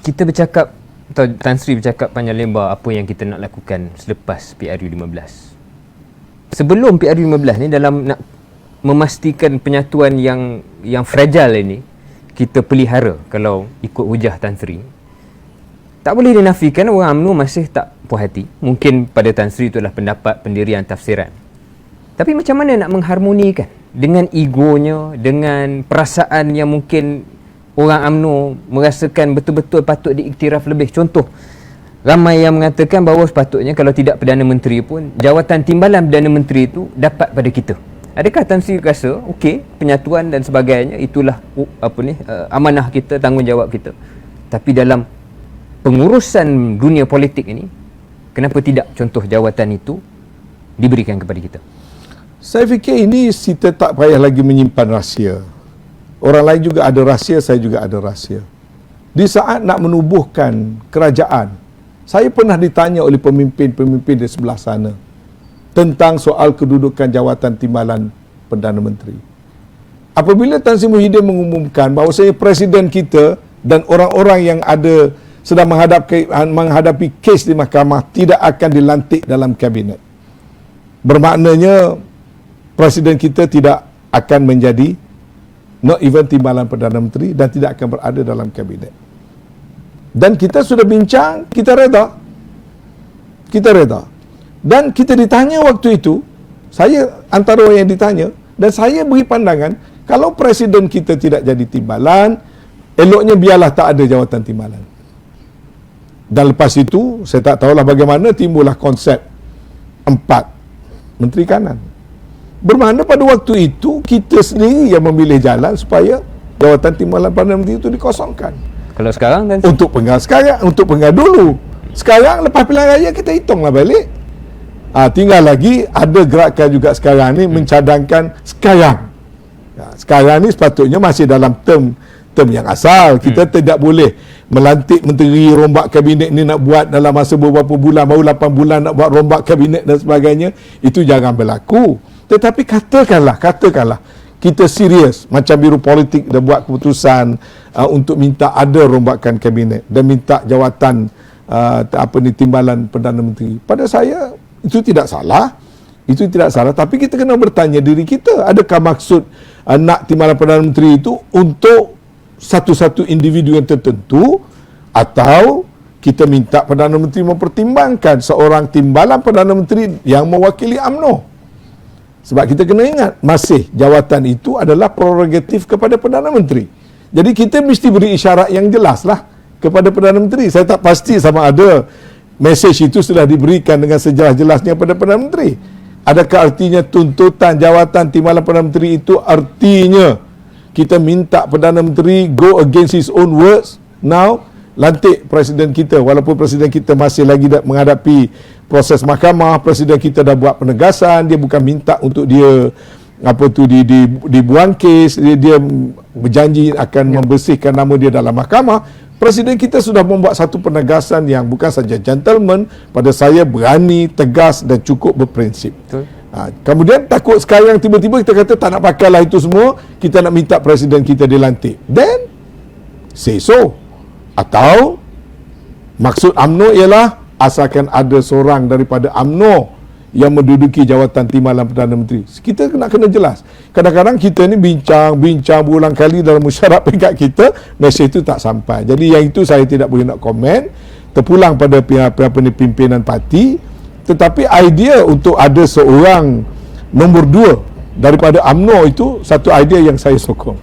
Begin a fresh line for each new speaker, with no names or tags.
kita bercakap, atau Tan Sri bercakap panjang lebar apa yang kita nak lakukan selepas PRU15. Sebelum PRU15 ni, dalam nak memastikan penyatuan yang fragile ini kita pelihara, kalau ikut hujah Tan Sri, tak boleh dinafikan orang UMNO masih tak puas hati. Mungkin pada Tan Sri itu adalah pendapat, pendirian, tafsiran. Tapi macam mana nak mengharmonikan dengan egonya, dengan perasaan yang mungkin orang UMNO merasakan betul-betul patut diiktiraf lebih. Contoh, ramai yang mengatakan bahawa sepatutnya kalau tidak Perdana Menteri pun, jawatan timbalan Perdana Menteri itu dapat pada kita. Adakah Tan Sri rasa okey, penyatuan dan sebagainya itulah amanah kita, tanggungjawab kita, tapi dalam pengurusan dunia politik ini, kenapa tidak contoh jawatan itu diberikan kepada kita?
Saya fikir ini kita tak payah lagi menyimpan rahsia. Orang lain juga ada rahsia, saya juga ada rahsia. Di saat nak menubuhkan kerajaan, saya pernah ditanya oleh pemimpin-pemimpin di sebelah sana tentang soal kedudukan jawatan timbalan Perdana Menteri. Apabila Tan Sri Muhyiddin mengumumkan bahawa presiden kita dan orang-orang yang ada sedang menghadapi kes di mahkamah tidak akan dilantik dalam kabinet, bermaknanya presiden kita tidak akan menjadi not even timbalan Perdana Menteri dan tidak akan berada dalam kabinet. Dan kita sudah bincang, kita reda. Dan kita ditanya waktu itu, saya antara orang yang ditanya, dan saya beri pandangan, kalau presiden kita tidak jadi timbalan, eloknya biarlah tak ada jawatan timbalan. Dan lepas itu, saya tak tahulah bagaimana timbullah konsep 4 Menteri Kanan. Bermakna pada waktu itu, kita sendiri yang memilih jalan supaya jawatan timbalan Perdana Menteri itu dikosongkan.
Kalau sekarang kan?
Untuk penggal sekarang, untuk penggal dulu. Sekarang lepas pilihan raya kita hitunglah balik. Tinggal lagi ada gerakan juga sekarang ni mencadangkan sekarang. Sekarang ni sepatutnya masih dalam term yang asal. Kita tidak boleh melantik menteri, rombak kabinet ni nak buat dalam masa beberapa bulan, baru 8 bulan nak buat rombak kabinet dan sebagainya. Itu jangan berlaku. Tetapi katakanlah kita serius, macam Biro Politik dah buat keputusan untuk minta ada rombakan kabinet dan minta jawatan timbalan Perdana Menteri. Pada saya itu tidak salah. Tapi kita kena bertanya diri kita, adakah maksud nak timbalan Perdana Menteri itu untuk satu-satu individu yang tertentu, atau kita minta Perdana Menteri mempertimbangkan seorang timbalan Perdana Menteri yang mewakili UMNO. Sebab kita kena ingat, masih jawatan itu adalah prerogatif kepada Perdana Menteri. Jadi kita mesti beri isyarat yang jelas lah kepada Perdana Menteri. Saya tak pasti sama ada mesej itu sudah diberikan dengan sejelas-jelasnya kepada Perdana Menteri. Adakah artinya tuntutan jawatan timbalan Perdana Menteri itu artinya kita minta Perdana Menteri go against his own words now, lantik presiden kita, walaupun presiden kita masih lagi menghadapi proses mahkamah. Presiden kita dah buat penegasan, dia bukan minta untuk dia dibuang kes, dia berjanji akan membersihkan nama dia dalam mahkamah. Presiden kita sudah membuat satu penegasan yang bukan saja gentleman, pada saya berani, tegas dan cukup berprinsip. Kemudian takut sekarang tiba-tiba kita kata tak nak pakailah itu semua, kita nak minta presiden kita dilantik. Then say so. Atau maksud UMNO ialah asalkan ada seorang daripada UMNO yang menduduki jawatan timbalan Perdana Menteri. Kita kena jelas. Kadang-kadang kita ni bincang berulang kali dalam mesyuarat peringkat kita, mesej itu tak sampai. Jadi yang itu saya tidak boleh nak komen. Terpulang pada pimpinan parti. Tetapi idea untuk ada seorang nombor 2 daripada UMNO itu satu idea yang saya sokong.